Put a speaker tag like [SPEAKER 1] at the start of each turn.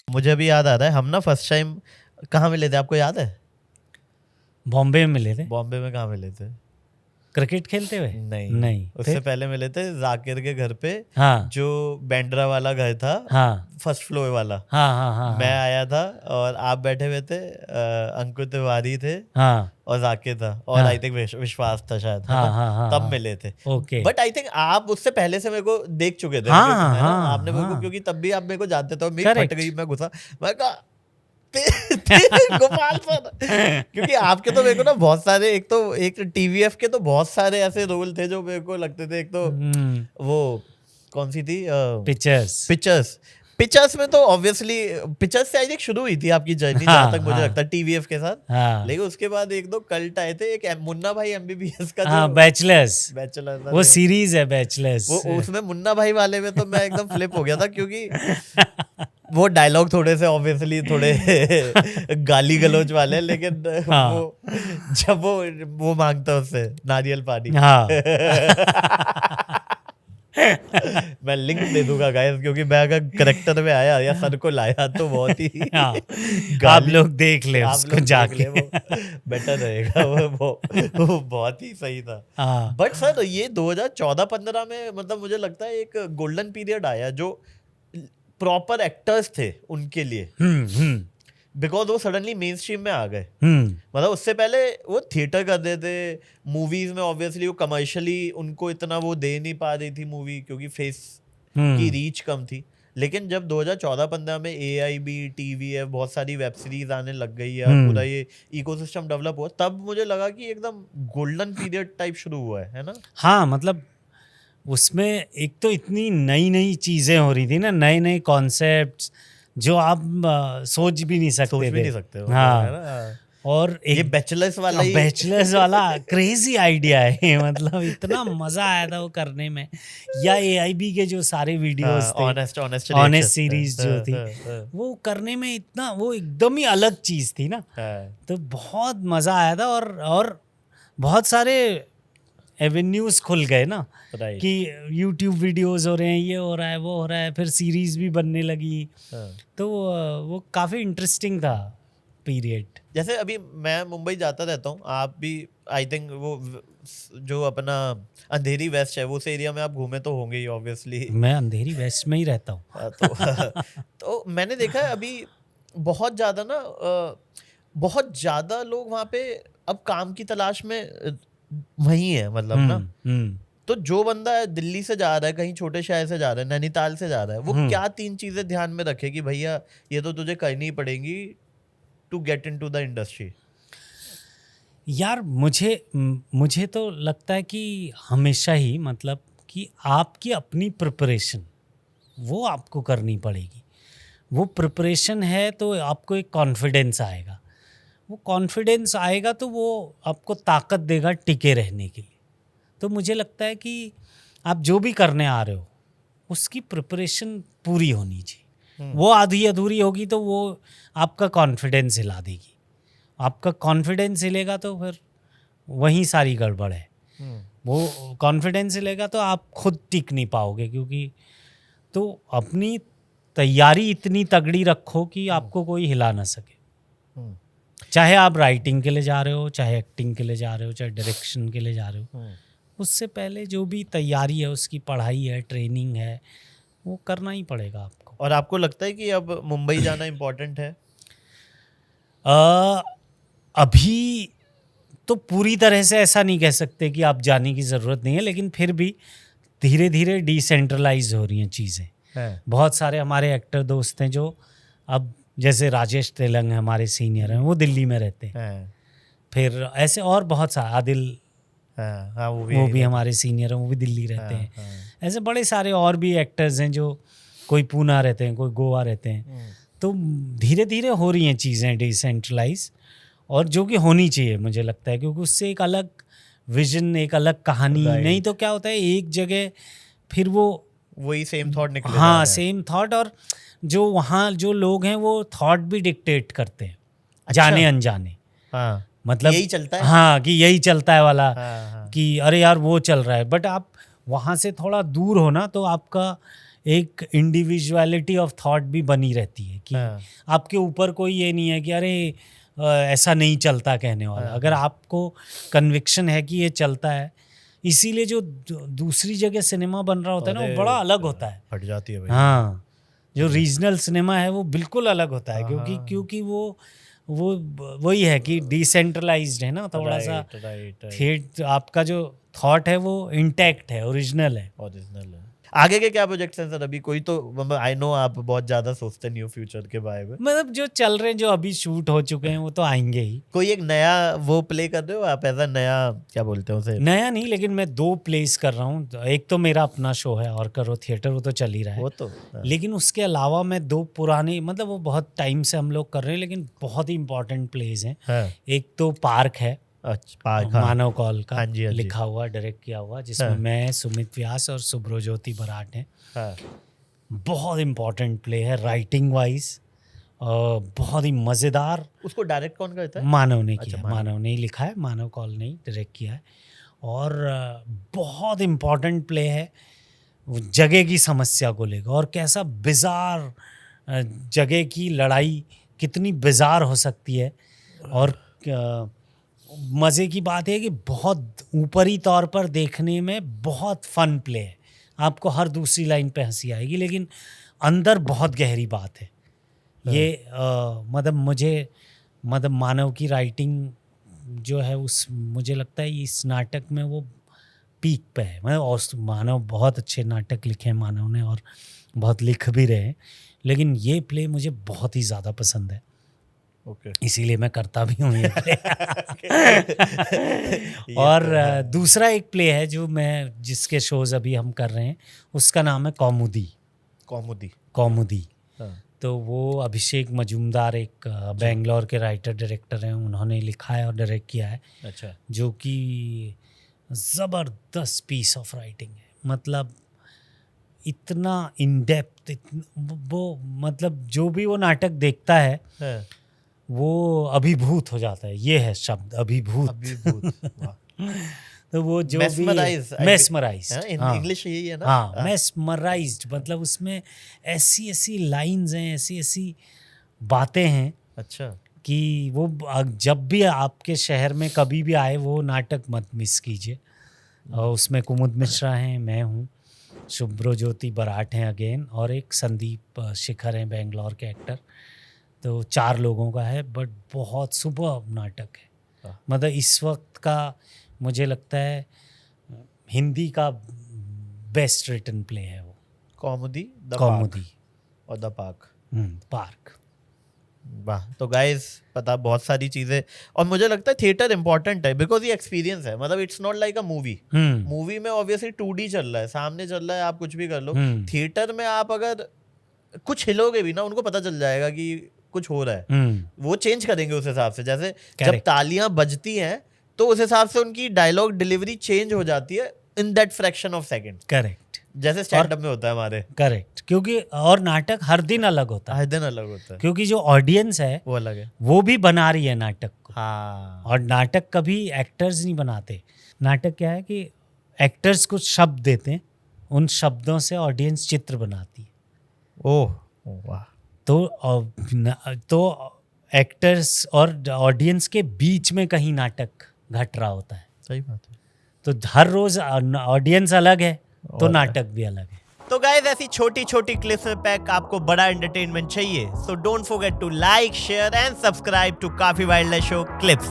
[SPEAKER 1] मुझे अभी याद आ रहा है, हम ना फर्स्ट टाइम कहाँ मिले थे, आपको याद है?
[SPEAKER 2] बॉम्बे में मिले थे।
[SPEAKER 1] बॉम्बे में कहाँ मिले थे?
[SPEAKER 2] क्रिकेट खेलते हुए?
[SPEAKER 1] नहीं, उससे
[SPEAKER 2] फिर?
[SPEAKER 1] पहले मिले थे जाकिर के घर पे,
[SPEAKER 2] हाँ
[SPEAKER 1] जो बैंड्रा वाला घर था,
[SPEAKER 2] हाँ
[SPEAKER 1] फर्स्ट फ्लोर वाला।
[SPEAKER 2] हाँ हाँ हाँ
[SPEAKER 1] मैं
[SPEAKER 2] हाँ
[SPEAKER 1] आया था और आप बैठे हुए थे, अंकुर तिवारी थे
[SPEAKER 2] हाँ
[SPEAKER 1] और जाकिर था, और
[SPEAKER 2] हाँ
[SPEAKER 1] आई थिंक विश्वास था शायद, है
[SPEAKER 2] हाँ
[SPEAKER 1] ना?
[SPEAKER 2] हाँ हाँ
[SPEAKER 1] तब
[SPEAKER 2] हाँ
[SPEAKER 1] मिले थे।
[SPEAKER 2] ओके।
[SPEAKER 1] बट आई थिंक आप उससे पहले से मेरे को देख चुके थे,
[SPEAKER 2] हाँ
[SPEAKER 1] क्योंकि है ना,
[SPEAKER 2] हाँ
[SPEAKER 1] आपने मेरे को,
[SPEAKER 2] हाँ
[SPEAKER 1] क्योंकि तब भी आप मेरे को जानते थे, और मेरी फट
[SPEAKER 2] करेक्ट।
[SPEAKER 1] गई, मैं घुसा, मैं कहा गोपाल सर, क्योंकि आपके तो मेरे को ना बहुत सारे, एक टीवीएफ के तो बहुत सारे ऐसे रोल थे जो मेरे को लगते थे। एक तो वो कौन सी थी,
[SPEAKER 2] पिक्चर्स।
[SPEAKER 1] पिक्चर्स में तो ऑब्वियसली पिक्चर्स से आई थिंक शुरू हुई थी आपकी जर्नी, जहां तक मुझे लगता है, टीवीएफ के साथ।
[SPEAKER 2] हाँ
[SPEAKER 1] लेकिन उसके बाद एक दो कल्ट आए थे, एक मुन्ना भाई एमबीबीएस का,
[SPEAKER 2] हाँ
[SPEAKER 1] जो
[SPEAKER 2] बैचलर्स,
[SPEAKER 1] बैचलर था,
[SPEAKER 2] वो सीरीज है बैचलर्स।
[SPEAKER 1] वो उसमें मुन्ना भाई वाले में तो मैं एकदम फ्लिप हो गया था, क्योंकि वो डायलॉग थोड़े से ऑब्वियसली थोड़े गाली गलौज वाले हैं, लेकिन
[SPEAKER 2] हाँ
[SPEAKER 1] वो जब वो मांगता है उससे नारियल पानी
[SPEAKER 2] हाँ
[SPEAKER 1] मैं लिंक दे दूंगा गाइस, क्योंकि मैं अगर करेक्टर में आया या सर को लाया तो बहुत ही
[SPEAKER 2] हाँ आप
[SPEAKER 1] गाली,
[SPEAKER 2] लोग देख ले
[SPEAKER 1] आप
[SPEAKER 2] उसको
[SPEAKER 1] लोग देख
[SPEAKER 2] जाके।
[SPEAKER 1] ले, वो बेटर रहेगा। वो बहुत ही सही था।
[SPEAKER 2] हाँ
[SPEAKER 1] बट सर, ये 2014-15 में, मतलब मुझे लगता है एक गोल्डन पीरियड आया, जो प्रॉपर एक्टर्स थे उनके लिए,
[SPEAKER 2] हम्म।
[SPEAKER 1] बिकॉज वो सडनली मेन स्ट्रीम में आ गए।
[SPEAKER 2] हम्म
[SPEAKER 1] मतलब उससे पहले वो थिएटर कर रहे थे, मूवीज में ऑब्वियसली वो कमर्शियली उनको इतना वो दे नहीं पा रही थी मूवी, क्योंकि फेस की रीच कम थी। लेकिन जब 2014-15 में AIB, TVF, बहुत सारी वेब सीरीज आने लग गई है, और पूरा ये इकोसिस्टम डेवलप हुआ, तब मुझे लगा कि एकदम गोल्डन पीरियड टाइप शुरू हुआ है ना?
[SPEAKER 2] हाँ मतलब उसमें एक तो इतनी नई नई चीज़ें हो रही थी ना, नए नए कॉन्सेप्ट्स जो आप सोच भी नहीं सकते
[SPEAKER 1] सोच
[SPEAKER 2] थे।
[SPEAKER 1] भी नहीं सकते हो, है
[SPEAKER 2] हाँ
[SPEAKER 1] ना?
[SPEAKER 2] और
[SPEAKER 1] ये
[SPEAKER 2] एक
[SPEAKER 1] बैचलर्स वाला ही
[SPEAKER 2] बैचलर्स वाला क्रेजी आइडिया है। मतलब इतना मजा आया था वो करने में। या AIB के जो सारे वीडियोस थे,
[SPEAKER 1] ऑनेस्ट
[SPEAKER 2] ऑनेस्ट सीरीज जो थी, वो करने में इतना, वो एकदम ही अलग चीज थी ना, तो बहुत मजा आया था। और बहुत सारे एवेन्यूज खुल गए ना, कि YouTube वीडियोस हो रहे हैं, ये हो रहा है, वो हो रहा है, फिर सीरीज भी बनने लगी। तो वो काफी इंटरेस्टिंग था पीरियड।
[SPEAKER 1] जैसे अभी मैं मुंबई जाता रहता हूँ, आप भी आई थिंक वो जो अपना अंधेरी वेस्ट है, वो उस एरिया में आप घूमे तो होंगे ही ऑब्वियसली।
[SPEAKER 2] मैं अंधेरी वेस्ट में ही रहता हूँ।
[SPEAKER 1] तो मैंने देखा है अभी बहुत ज़्यादा ना, बहुत ज़्यादा लोग वहाँ पे अब काम की तलाश में वही है, मतलब ना। तो जो बंदा दिल्ली से जा रहा है, कहीं छोटे शहर से जा रहा है, नैनीताल से जा रहा है, वो क्या 3 चीज़ें ध्यान में रखे कि भैया ये तो तुझे करनी पड़ेंगी to get into the industry?
[SPEAKER 2] यार मुझे तो लगता है कि हमेशा ही, मतलब कि आपकी अपनी प्रिपरेशन वो आपको करनी पड़ेगी। वो प्रिपरेशन है तो आपको एक कॉन्फिडेंस आएगा, वो कॉन्फिडेंस आएगा तो वो आपको ताकत देगा टिके रहने के लिए। तो मुझे लगता है कि आप जो भी करने आ रहे हो उसकी प्रिपरेशन पूरी होनी चाहिए। वो आधी अधूरी होगी तो वो आपका कॉन्फिडेंस हिला देगी। आपका कॉन्फिडेंस हिलेगा तो फिर वहीं सारी गड़बड़ है। वो कॉन्फिडेंस हिलेगा तो आप खुद टिक नहीं पाओगे, क्योंकि तो अपनी तैयारी इतनी तगड़ी रखो कि आपको कोई हिला ना सके। चाहे आप राइटिंग के लिए जा रहे हो, चाहे एक्टिंग के लिए जा रहे हो, चाहे डायरेक्शन के लिए जा रहे हो, उससे पहले जो भी तैयारी है, उसकी पढ़ाई है, ट्रेनिंग है, वो करना ही पड़ेगा आपको।
[SPEAKER 1] और आपको लगता है कि अब मुंबई जाना इम्पोर्टेंट है?
[SPEAKER 2] अभी तो पूरी तरह से ऐसा नहीं कह सकते कि आप जाने की ज़रूरत नहीं है, लेकिन फिर भी धीरे धीरे डिसेंट्रलाइज हो रही हैं चीज़ें। बहुत सारे हमारे एक्टर दोस्त हैं जो अब, जैसे राजेश तेलंग हमारे सीनियर हैं, वो दिल्ली में रहते हैं। फिर ऐसे और बहुत सारे, आदिल, वो भी हमारे सीनियर हैं, वो भी दिल्ली रहते हैं। ऐसे बड़े सारे और भी एक्टर्स हैं जो कोई पूना रहते हैं, कोई गोवा रहते हैं। तो धीरे धीरे हो रही हैं चीज़ें डिसेंट्रलाइज, और जो कि होनी चाहिए मुझे लगता है, क्योंकि उससे एक अलग विजन, एक अलग कहानी। नहीं तो क्या होता है, एक जगह फिर वो
[SPEAKER 1] वही सेम थॉट निकले।
[SPEAKER 2] हाँ, सेम थॉट, और जो वहाँ जो लोग हैं वो थॉट भी डिक्टेट करते हैं। अच्छा। जाने अनजाने। मतलब
[SPEAKER 1] यही चलता है।
[SPEAKER 2] हाँ, कि यही चलता है वाला। कि अरे यार वो चल रहा है, बट आप वहाँ से थोड़ा दूर हो ना, तो आपका एक इंडिविजुअलिटी ऑफ थॉट भी बनी रहती है कि
[SPEAKER 1] हाँ।
[SPEAKER 2] आपके ऊपर कोई ये नहीं है कि अरे ऐसा नहीं चलता कहने वाला। अगर आपको कन्विक्शन है कि ये चलता है, इसीलिए जो दूसरी जगह सिनेमा बन रहा होता है ना, वो बड़ा अलग होता है।
[SPEAKER 1] फट जाती है भाई।
[SPEAKER 2] हाँ, जो रीजनल सिनेमा है वो बिल्कुल अलग होता है, क्योंकि वो वही है कि डिसेंट्रलाइज्ड है ना, थोड़ा सा थिएटर, आपका जो थॉट है वो इंटैक्ट है, ओरिजिनल है।
[SPEAKER 1] आगे के क्या प्रोजेक्ट्स हैं सर अभी? कोई तो आई नो आप बहुत ज्यादा सोचते नहीं हो फ्यूचर के बारे में,
[SPEAKER 2] मतलब जो चल रहे हैं, जो अभी शूट हो चुके हैं वो तो आएंगे ही।
[SPEAKER 1] कोई एक नया वो प्ले कर रहे हो आप? ऐसा नया क्या बोलते हैं उसे?
[SPEAKER 2] नया नहीं, लेकिन मैं 2 प्लेस कर रहा हूँ। एक तो मेरा अपना शो है और करो थिएटर, वो तो चल ही रहा है,
[SPEAKER 1] वो तो
[SPEAKER 2] लेकिन उसके अलावा मैं 2 पुराने, मतलब वो बहुत टाइम से हम लोग कर रहे हैं, लेकिन बहुत ही इंपॉर्टेंट प्लेस हैं। एक तो पार्क है, मानव कौल का लिखा हुआ, डायरेक्ट किया हुआ, जिसमें मैं, सुमित व्यास और सुब्रजोति बराट हैं। बहुत इम्पोर्टेंट प्ले है राइटिंग वाइज, बहुत ही मज़ेदार।
[SPEAKER 1] उसको डायरेक्ट कौन करता है?
[SPEAKER 2] मानव ने किया, मानव ने ही लिखा है, मानव कौल ने ही डायरेक्ट किया है। और बहुत इम्पोर्टेंट प्ले है जगह की समस्या को लेकर, और कैसा बिजार जगह की लड़ाई कितनी बिजार हो सकती है। और मज़े की बात है कि बहुत ऊपरी तौर पर देखने में बहुत फन प्ले है, आपको हर दूसरी लाइन पे हंसी आएगी, लेकिन अंदर बहुत गहरी बात है ये। मतलब मानव की राइटिंग जो है, उस मुझे लगता है इस नाटक में वो पीक पे है। मतलब और मानव बहुत अच्छे नाटक लिखे हैं मानव ने, और बहुत लिख भी रहे हैं, लेकिन ये प्ले मुझे बहुत ही ज़्यादा पसंद है। इसीलिए मैं करता भी हूँ ये प्ले। और दूसरा एक प्ले है जो जिसके शोज अभी हम कर रहे हैं, उसका नाम है कौमुदी। तो वो अभिषेक मजूमदार, एक बेंगलोर के राइटर डायरेक्टर हैं, उन्होंने लिखा है और डायरेक्ट किया है। अच्छा। जो कि ज़बरदस्त पीस ऑफ राइटिंग है, मतलब इतना इन डेप्थ, वो मतलब जो भी वो नाटक देखता है वो अभिभूत हो जाता है। ये है शब्द, अभिभूत। तो वो जो मेस्मराइज,
[SPEAKER 1] इंग्लिश यही है ना?
[SPEAKER 2] हाँ, मेस्मराइज्ड, मतलब उसमें ऐसी लाइंस हैं, ऐसी बातें हैं। अच्छा। कि वो जब भी आपके शहर में कभी भी आए, वो नाटक मत मिस कीजिए। और उसमें कुमुद मिश्रा हैं, मैं हूँ, सुब्रजोति बराट हैं अगेन, और एक संदीप शिखर हैं बेंगलोर के एक्टर। तो 4 लोगों का है, बट बहुत सुपर नाटक है। मतलब इस वक्त का मुझे लगता है हिंदी का बेस्ट रिटन प्ले है वो। कौमुदी
[SPEAKER 1] और द पार्क। वाह। तो गाइस, पता बहुत सारी चीजें, और मुझे लगता है थिएटर इंपॉर्टेंट है बिकॉज ये एक्सपीरियंस है। मतलब it's not like a movie में ऑब्वियसली 2D चल रहा है, सामने चल रहा है, आप कुछ भी कर लो। थिएटर में आप अगर कुछ हिलोगे भी ना, उनको पता चल जाएगा कि कुछ हो रहा है। वो चेंज करेंगे उस हिसाब से। जैसे जब तालियां बजती हैं तो उस हिसाब से उनकी डायलॉग डिलीवरी चेंज हो जाती है in that fraction of second.
[SPEAKER 2] Correct.
[SPEAKER 1] जैसे स्टैंड अप में होता है हमारे।
[SPEAKER 2] करेक्ट, क्योंकि और नाटक हर दिन अलग होता है। क्योंकि जो ऑडियंस है वो अलग है, वो भी बना रही है नाटक को। हाँ। और नाटक कभी एक्टर्स नहीं बनाते। नाटक क्या है कि एक्टर्स कुछ शब्द देते हैं, उन शब्दों से ऑडियंस चित्र बनाती है। ओह वाह। तो एक्टर्स और ऑडियंस के बीच में कहीं नाटक घट रहा होता है। सही बात है। तो हर रोज ऑडियंस अलग है, तो नाटक भी अलग है।
[SPEAKER 1] तो गाइस, ऐसी छोटी छोटी क्लिप्स में पैक आपको बड़ा एंटरटेनमेंट चाहिए, so don't forget to like, share and subscribe to काफी वाइल्ड शो क्लिप्स।